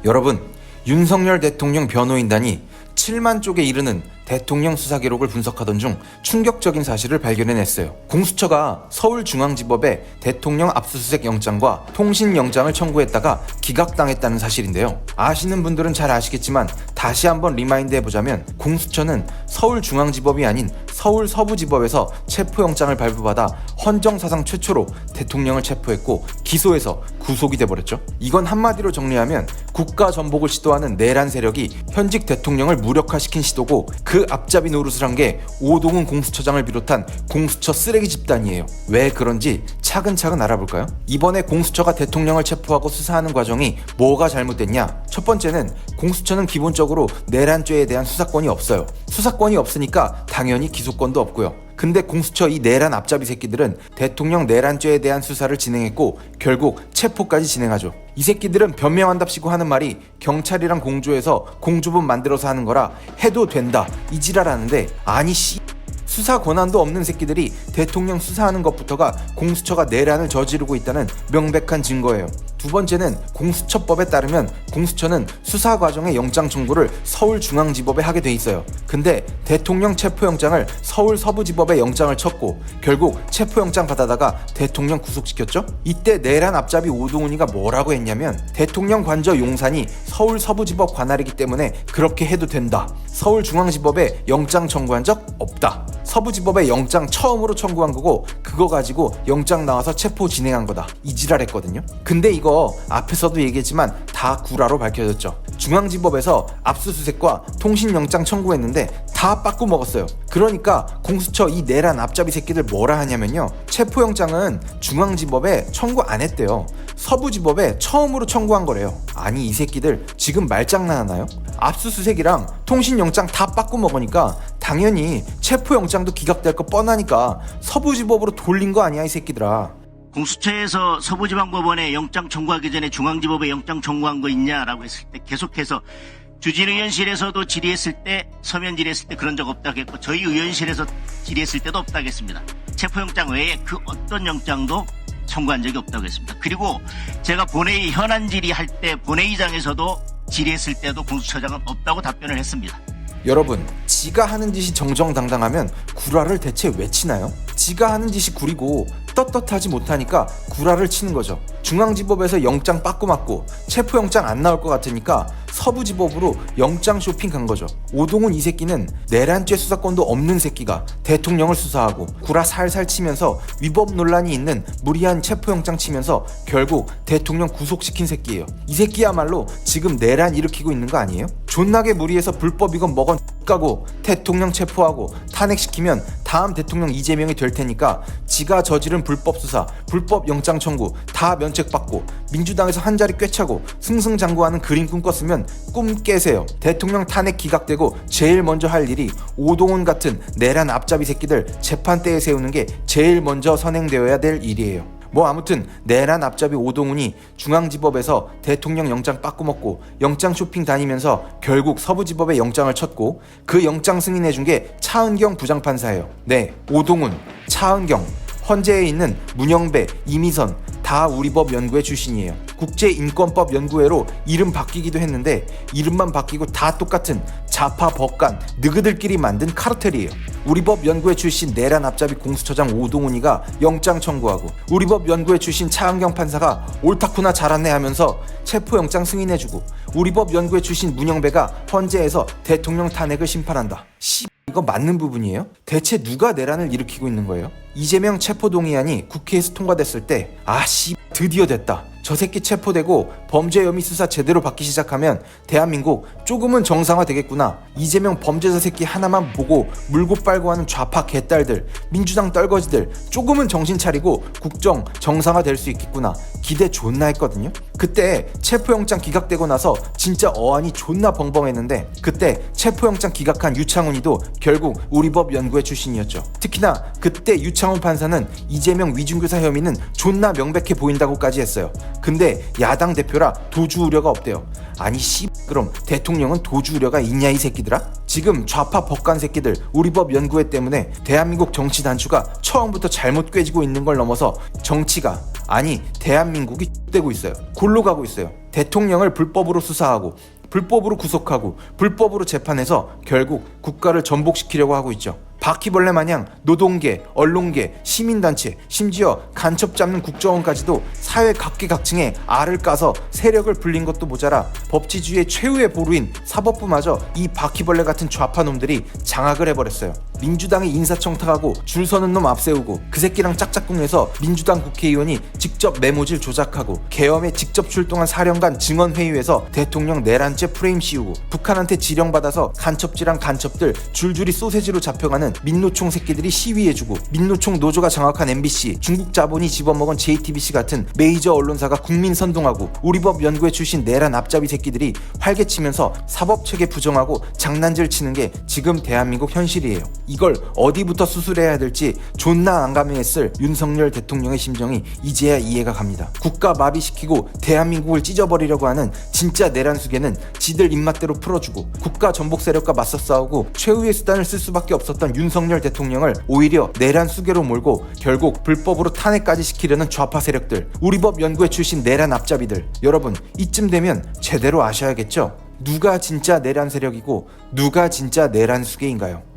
여러분, 윤석열 대통령 변호인단이 7만 쪽에 이르는 대통령 수사 기록을 분석하던 중 충격적인 사실을 발견해냈어요. 공수처가 서울중앙지법에 대통령 압수수색 영장과 통신영장을 청구했다가 기각당했다는 사실인데요. 아시는 분들은 잘 아시겠지만 다시 한번 리마인드 해보자면, 공수처는 서울중앙지법이 아닌 서울서부지법에서 체포영장을 발부받아 헌정사상 최초로 대통령을 체포했고 기소해서 구속이 돼버렸죠. 이건 한마디로 정리하면 국가전복을 시도하는 내란 세력이 현직 대통령을 무력화시킨 시도고, 그 앞잡이 노릇을 한 게 오동훈 공수처장을 비롯한 공수처 쓰레기 집단이에요. 왜 그런지 차근차근 알아볼까요? 이번에 공수처가 대통령을 체포하고 수사하는 과정이 뭐가 잘못됐냐? 첫 번째는 공수처는 기본적으로 내란죄에 대한 수사권이 없어요. 수사권이 없으니까 당연히 기소권도 없고요. 근데 공수처 이 내란 앞잡이 새끼들은 대통령 내란죄에 대한 수사를 진행했고 결국 체포까지 진행하죠. 이 새끼들은 변명한답시고 하는 말이 경찰이랑 공조해서 공조본 만들어서 하는 거라 해도 된다 이 지랄하는데, 아니 수사 권한도 없는 새끼들이 대통령 수사하는 것부터가 공수처가 내란을 저지르고 있다는 명백한 증거예요. 두 번째는 공수처법에 따르면 공수처는 수사 과정의 영장 청구를 서울중앙지법에 하게 돼 있어요. 근데 대통령 체포영장을 서울서부지법에 영장을 쳤고 결국 체포영장 받아다가 대통령 구속시켰죠? 이때 내란 앞잡이 오동훈이가 뭐라고 했냐면, 대통령 관저 용산이 서울서부지법 관할이기 때문에 그렇게 해도 된다. 서울중앙지법에 영장 청구한 적 없다. 서부지법에 영장 처음으로 청구한 거고 그거 가지고 영장 나와서 체포 진행한 거다. 이 지랄했거든요. 근데 이거 앞에서도 얘기했지만 다 구라로 밝혀졌죠. 중앙지법에서 압수수색과 통신영장 청구했는데 다 빠꾸 먹었어요. 그러니까 공수처 이 내란 앞잡이 새끼들 뭐라 하냐면요, 체포영장은 중앙지법에 청구 안 했대요. 서부지법에 처음으로 청구한 거래요. 아니 이 새끼들 지금 말장난하나요? 압수수색이랑 통신영장 다 빠꾸 먹으니까 당연히 체포영장도 기각될 거 뻔하니까 서부지법으로 돌린 거 아니야 이 새끼들아. 공수처에서 서부지방법원에 영장 청구하기 전에 중앙지법에 영장 청구한 거 있냐라고 했을 때 계속해서 주진 의원실에서도 질의했을 때, 서면 질의했을 때 그런 적 없다고 했고 저희 의원실에서 질의했을 때도 없다고 했습니다. 체포영장 외에 그 어떤 영장도 청구한 적이 없다고 했습니다. 그리고 제가 본회의 현안 질의할 때 본회의장에서도 질의했을 때도 공수처장은 없다고 답변을 했습니다. 여러분, 지가 하는 짓이 정정당당하면 구라를 대체 왜 치나요? 지가 하는 짓이 구리고 떳떳하지 못하니까 구라를 치는 거죠. 중앙지법에서 영장 빠꾸 맞고 체포영장 안 나올 것 같으니까 서부지법으로 영장 쇼핑 간 거죠. 오동훈 이 새끼는 내란죄 수사권도 없는 새끼가 대통령을 수사하고 구라 살살 치면서 위법 논란이 있는 무리한 체포영장 치면서 결국 대통령 구속시킨 새끼예요. 이 새끼야말로 지금 내란 일으키고 있는 거 아니에요? 존나게 무리해서 불법 이건 먹은 까고 대통령 체포하고 탄핵시키면 다음 대통령 이재명이 될 테니까 지가 저지른 불법 수사, 불법 영장 청구 다 면책받고 민주당에서 한 자리 꿰차고 승승장구하는 그림 꿈꿨으면 꿈 깨세요. 대통령 탄핵 기각되고 제일 먼저 할 일이 오동훈 같은 내란 앞잡이 새끼들 재판대에 세우는 게 제일 먼저 선행되어야 될 일이에요. 뭐 아무튼 내란 앞잡이 오동훈이 중앙지법에서 대통령 영장 빠꾸 먹고 영장 쇼핑 다니면서 결국 서부지법에 영장을 쳤고 그 영장 승인해준 게 차은경 부장판사예요. 네, 오동훈, 차은경, 헌재에 있는 문영배, 이미선 다 우리 법 연구회 출신이에요. 국제인권법 연구회로 이름 바뀌기도 했는데 이름만 바뀌고 다 똑같은 좌파 법관 느그들끼리 만든 카르텔이에요. 우리법 연구회 출신 내란 앞잡이 공수처장 오동훈이가 영장 청구하고 우리법 연구회 출신 차은경 판사가 옳다구나 잘았네 하면서 체포영장 승인해주고 우리법 연구회 출신 문영배가 헌재에서 대통령 탄핵을 심판한다. 이거 맞는 부분이에요? 대체 누가 내란을 일으키고 있는 거예요? 이재명 체포동의안이 국회에서 통과됐을 때 드디어 됐다. 저 새끼 체포되고 범죄 혐의 수사 제대로 받기 시작하면 대한민국 조금은 정상화 되겠구나. 이재명 범죄자 새끼 하나만 보고 물고 빨고 하는 좌파 개딸들, 민주당 떨거지들 조금은 정신 차리고 국정 정상화 될 수 있겠구나. 기대 존나 했거든요. 그때 체포영장 기각되고 나서 진짜 어안이 존나 벙벙했는데 그때 체포영장 기각한 유창훈이도 결국 우리법 연구회 출신이었죠. 특히나 그때 유창훈 판사는 이재명 위중교사 혐의는 존나 명백해 보인다고까지 했어요. 근데 야당 대표라 도주 우려가 없대요. 아니 그럼 대통령은 도주 우려가 있냐 이 새끼들아? 지금 좌파 법관 새끼들 우리법 연구회 때문에 대한민국 정치 단추가 처음부터 잘못 꿰지고 있는 걸 넘어서 정치가 아니, 대한민국이 되고 있어요. 골로 가고 있어요. 대통령을 불법으로 수사하고 불법으로 구속하고 불법으로 재판해서 결국 국가를 전복시키려고 하고 있죠. 바퀴벌레 마냥 노동계, 언론계, 시민단체, 심지어 간첩 잡는 국정원까지도 사회 각계각층에 알을 까서 세력을 불린 것도 모자라 법치주의의 최후의 보루인 사법부마저 이 바퀴벌레 같은 좌파놈들이 장악을 해버렸어요. 민주당이 인사청탁하고 줄 서는 놈 앞세우고 그 새끼랑 짝짝꿍해서 민주당 국회의원이 직접 메모지를 조작하고 계엄에 직접 출동한 사령관 증언회의에서 대통령 내란죄 프레임 씌우고 북한한테 지령받아서 간첩지랑 간첩들 줄줄이 소세지로 잡혀가는 민노총 새끼들이 시위해주고 민노총 노조가 장악한 MBC, 중국 자본이 집어먹은 JTBC 같은 메이저 언론사가 국민 선동하고 우리법 연구회 출신 내란 앞잡이 새끼들이 활개치면서 사법체계 부정하고 장난질 치는 게 지금 대한민국 현실이에요. 이걸 어디부터 수술해야 될지 존나 안감해했을 윤석열 대통령의 심정이 이제야 이해가 갑니다. 국가 마비시키고 대한민국을 찢어버리려고 하는 진짜 내란수계는 지들 입맛대로 풀어주고 국가 전복 세력과 맞서 싸우고 최후의 수단을 쓸 수밖에 없었던 윤석열 대통령을 오히려 내란수계로 몰고 결국 불법으로 탄핵까지 시키려는 좌파 세력들, 우리법 연구회 출신 내란 앞잡이들, 여러분 이쯤 되면 제대로 아셔야겠죠? 누가 진짜 내란 세력이고 누가 진짜 내란 수계인가요?